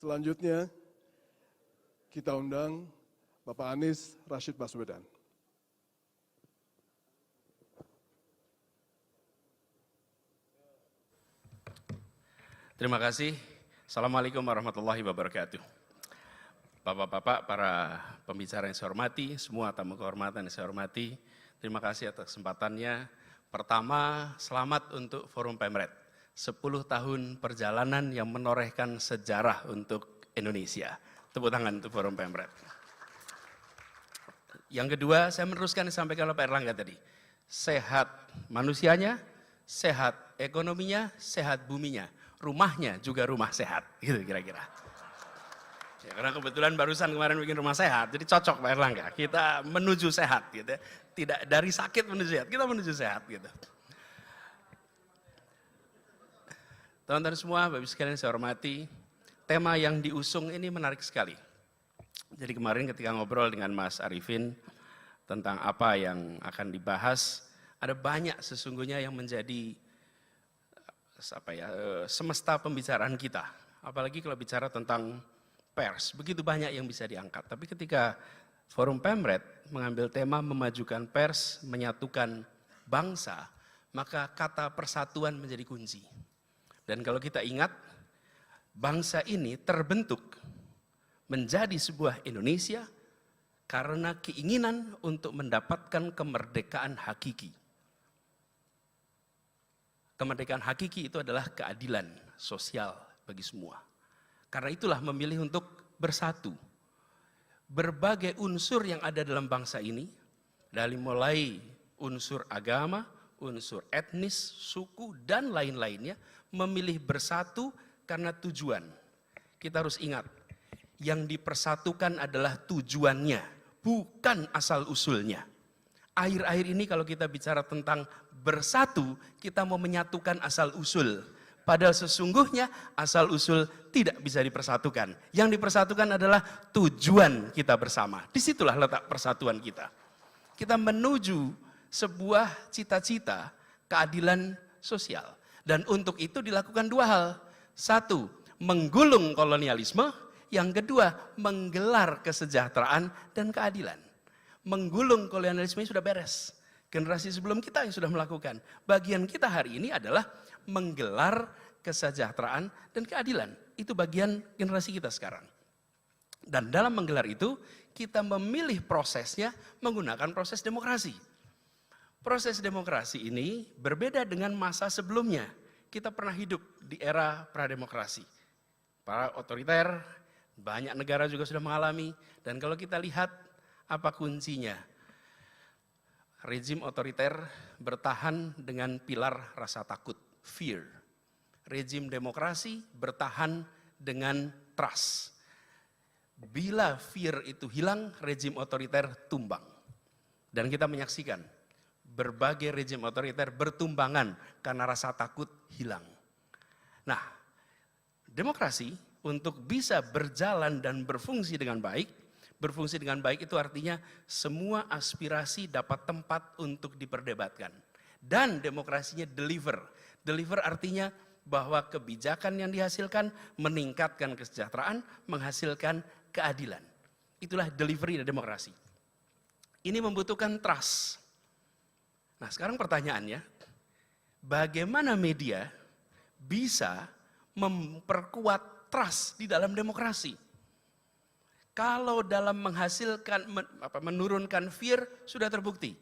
Selanjutnya, kita undang Bapak Anies Rashid Baswedan. Terima kasih. Assalamualaikum warahmatullahi wabarakatuh. Bapak-bapak, para pembicara yang saya hormati, semua tamu kehormatan yang saya hormati, terima kasih atas kesempatannya. Pertama, selamat untuk Forum Pemret. 10 tahun perjalanan yang menorehkan sejarah untuk Indonesia. Tepuk tangan untuk Forum Pemret. Yang kedua, saya meneruskan yang disampaikan oleh Pak Erlangga tadi. Sehat manusianya, sehat ekonominya, sehat buminya. Rumahnya juga rumah sehat, gitu kira-kira. Ya, karena kebetulan barusan kemarin bikin rumah sehat, jadi cocok Pak Erlangga. Kita menuju sehat, gitu ya. Tidak dari sakit menuju sehat, kita menuju sehat, gitu. Teman-teman semua, Bapak Ibu sekalian saya hormati, tema yang diusung ini menarik sekali. Jadi kemarin ketika ngobrol dengan Mas Arifin tentang apa yang akan dibahas, ada banyak sesungguhnya yang menjadi semesta pembicaraan kita. Apalagi kalau bicara tentang pers, begitu banyak yang bisa diangkat. Tapi ketika Forum Pemret mengambil tema memajukan pers, menyatukan bangsa, maka kata persatuan menjadi kunci. Dan kalau kita ingat, bangsa ini terbentuk menjadi sebuah Indonesia karena keinginan untuk mendapatkan kemerdekaan hakiki. Kemerdekaan hakiki itu adalah keadilan sosial bagi semua. Karena itulah memilih untuk bersatu. Berbagai unsur yang ada dalam bangsa ini, dari mulai unsur agama, unsur etnis, suku, dan lain-lainnya, memilih bersatu karena tujuan. Kita harus ingat, yang dipersatukan adalah tujuannya, bukan asal-usulnya. Akhir-akhir ini kalau kita bicara tentang bersatu, kita mau menyatukan asal-usul. Padahal sesungguhnya asal-usul tidak bisa dipersatukan. Yang dipersatukan adalah tujuan kita bersama. Disitulah letak persatuan kita. Kita menuju sebuah cita-cita keadilan sosial. Dan untuk itu dilakukan dua hal. Satu, menggulung kolonialisme. Yang kedua, menggelar kesejahteraan dan keadilan. Menggulung kolonialisme sudah beres. Generasi sebelum kita yang sudah melakukan. Bagian kita hari ini adalah menggelar kesejahteraan dan keadilan. Itu bagian generasi kita sekarang. Dan dalam menggelar itu, kita memilih prosesnya menggunakan proses demokrasi. Proses demokrasi ini berbeda dengan masa sebelumnya. Kita pernah hidup di era prademokrasi. Para otoriter, banyak negara juga sudah mengalami. Dan kalau kita lihat apa kuncinya? Rezim otoriter bertahan dengan pilar rasa takut, fear. Rezim demokrasi bertahan dengan trust. Bila fear itu hilang, rezim otoriter tumbang. Dan kita menyaksikan berbagai rezim otoriter bertumbangan karena rasa takut hilang. Nah, demokrasi untuk bisa berjalan dan berfungsi dengan baik, berfungsi dengan baik itu artinya semua aspirasi dapat tempat untuk diperdebatkan. Dan demokrasinya deliver. Deliver artinya bahwa kebijakan yang dihasilkan meningkatkan kesejahteraan, menghasilkan keadilan. Itulah delivery dari demokrasi. Ini membutuhkan trust. Nah sekarang pertanyaannya, bagaimana media bisa memperkuat trust di dalam demokrasi? Kalau dalam menghasilkan, menurunkan fear sudah terbukti.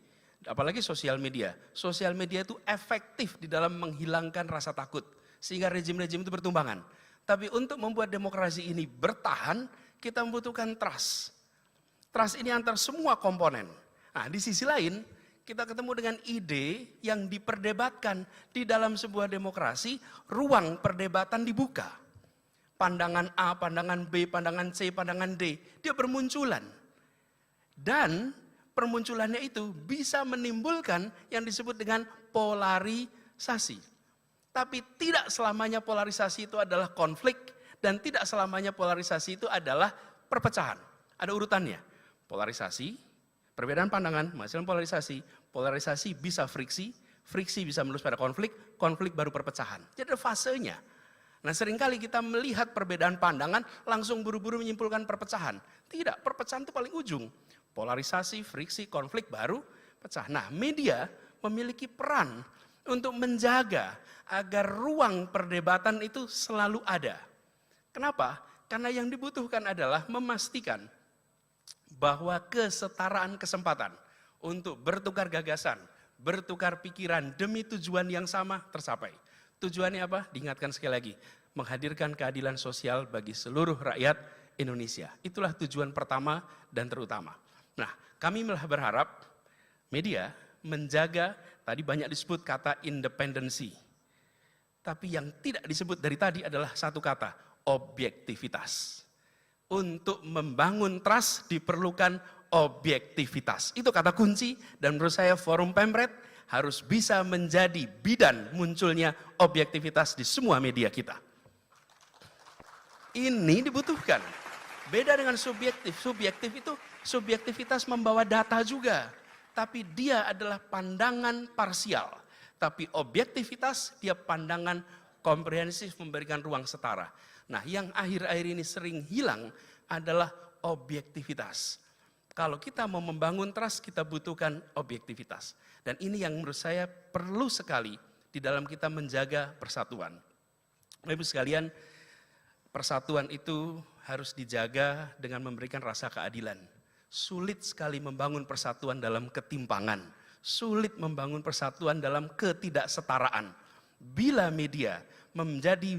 Apalagi sosial media. Sosial media itu efektif di dalam menghilangkan rasa takut. Sehingga rezim-rezim itu bertumbangan. Tapi untuk membuat demokrasi ini bertahan, kita membutuhkan trust. Trust ini antar semua komponen. Nah di sisi lain, kita ketemu dengan ide yang diperdebatkan di dalam sebuah demokrasi, ruang perdebatan dibuka. Pandangan A, pandangan B, pandangan C, pandangan D, dia bermunculan. Dan permunculannya itu bisa menimbulkan yang disebut dengan polarisasi. Tapi tidak selamanya polarisasi itu adalah konflik, dan tidak selamanya polarisasi itu adalah perpecahan. Ada urutannya, polarisasi, perbedaan pandangan, menghasilkan polarisasi, polarisasi bisa friksi, friksi bisa menulis pada konflik, konflik baru perpecahan. Jadi ada fasenya. Nah, seringkali kita melihat perbedaan pandangan langsung buru-buru menyimpulkan perpecahan. Tidak, perpecahan itu paling ujung. Polarisasi, friksi, konflik baru pecah. Nah, media memiliki peran untuk menjaga agar ruang perdebatan itu selalu ada. Kenapa? Karena yang dibutuhkan adalah memastikan bahwa kesetaraan kesempatan untuk bertukar gagasan, bertukar pikiran demi tujuan yang sama tercapai. Tujuannya apa? Diingatkan sekali lagi, menghadirkan keadilan sosial bagi seluruh rakyat Indonesia. Itulah tujuan pertama dan terutama. Nah, kami malah berharap media menjaga, tadi banyak disebut kata independensi. Tapi yang tidak disebut dari tadi adalah satu kata, objektivitas. Untuk membangun trust diperlukan objektivitas. Itu kata kunci dan menurut saya Forum Pemret harus bisa menjadi bidan munculnya objektivitas di semua media kita. Ini dibutuhkan. Beda dengan subjektif. Subjektif itu subjektivitas membawa data juga. Tapi dia adalah pandangan parsial. Tapi objektivitas dia pandangan komprehensif memberikan ruang setara. Nah, yang akhir-akhir ini sering hilang adalah objektivitas. Kalau kita mau membangun trust, kita butuhkan objektivitas. Dan ini yang menurut saya perlu sekali di dalam kita menjaga persatuan. Ibu sekalian, persatuan itu harus dijaga dengan memberikan rasa keadilan. Sulit sekali membangun persatuan dalam ketimpangan. Sulit membangun persatuan dalam ketidaksetaraan. Bila media menjadi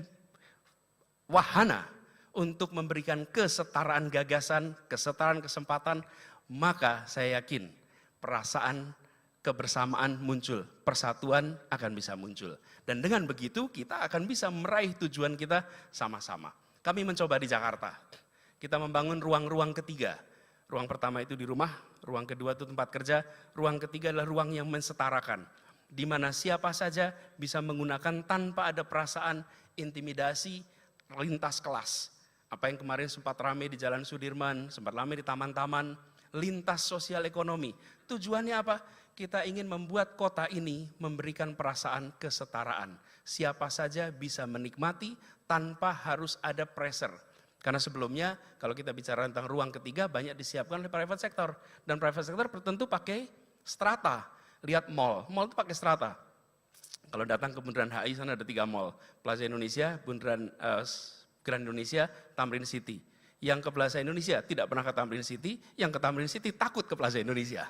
wahana untuk memberikan kesetaraan gagasan, kesetaraan kesempatan, maka saya yakin perasaan kebersamaan muncul, persatuan akan bisa muncul. Dan dengan begitu kita akan bisa meraih tujuan kita sama-sama. Kami mencoba di Jakarta, kita membangun ruang-ruang ketiga. Ruang pertama itu di rumah, ruang kedua itu tempat kerja, ruang ketiga adalah ruang yang mensetarakan. Di mana siapa saja bisa menggunakan tanpa ada perasaan intimidasi lintas kelas. Apa yang kemarin sempat ramai di Jalan Sudirman, sempat ramai di taman-taman, lintas sosial ekonomi. Tujuannya apa? Kita ingin membuat kota ini memberikan perasaan kesetaraan. Siapa saja bisa menikmati tanpa harus ada pressure. Karena sebelumnya kalau kita bicara tentang ruang ketiga banyak disiapkan oleh private sector. Dan private sector tentu pakai strata. Lihat mall, mall itu pakai strata. Kalau datang ke Bundaran HI sana ada 3 mall. Plaza Indonesia, Bundaran Grand Indonesia, Tamrin City. Yang ke Plaza Indonesia tidak pernah ke Tamrin City, yang ke Tamrin City takut ke Plaza Indonesia.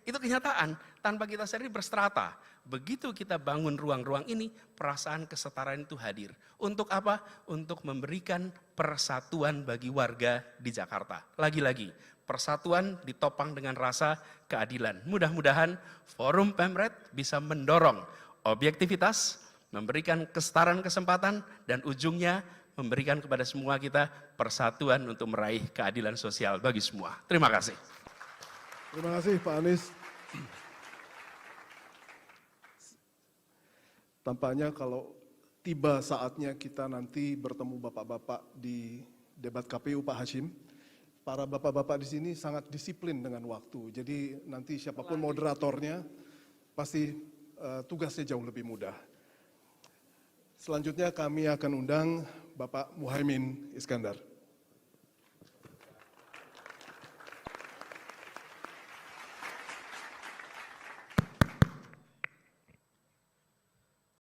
Itu kenyataan, tanpa kita sadari berstrata. Begitu kita bangun ruang-ruang ini, perasaan kesetaraan itu hadir. Untuk apa? Untuk memberikan persatuan bagi warga di Jakarta. Lagi-lagi, persatuan ditopang dengan rasa keadilan. Mudah-mudahan Forum Pemret bisa mendorong objektivitas, memberikan kesetaraan kesempatan, dan ujungnya memberikan kepada semua kita persatuan untuk meraih keadilan sosial bagi semua. Terima kasih. Terima kasih Pak Anies. Tampaknya kalau tiba saatnya kita nanti bertemu bapak-bapak di debat KPU Pak Hashim, para bapak-bapak di sini sangat disiplin dengan waktu. Jadi nanti siapapun moderatornya pasti tugasnya jauh lebih mudah. Selanjutnya kami akan undang Bapak Muhaimin Iskandar.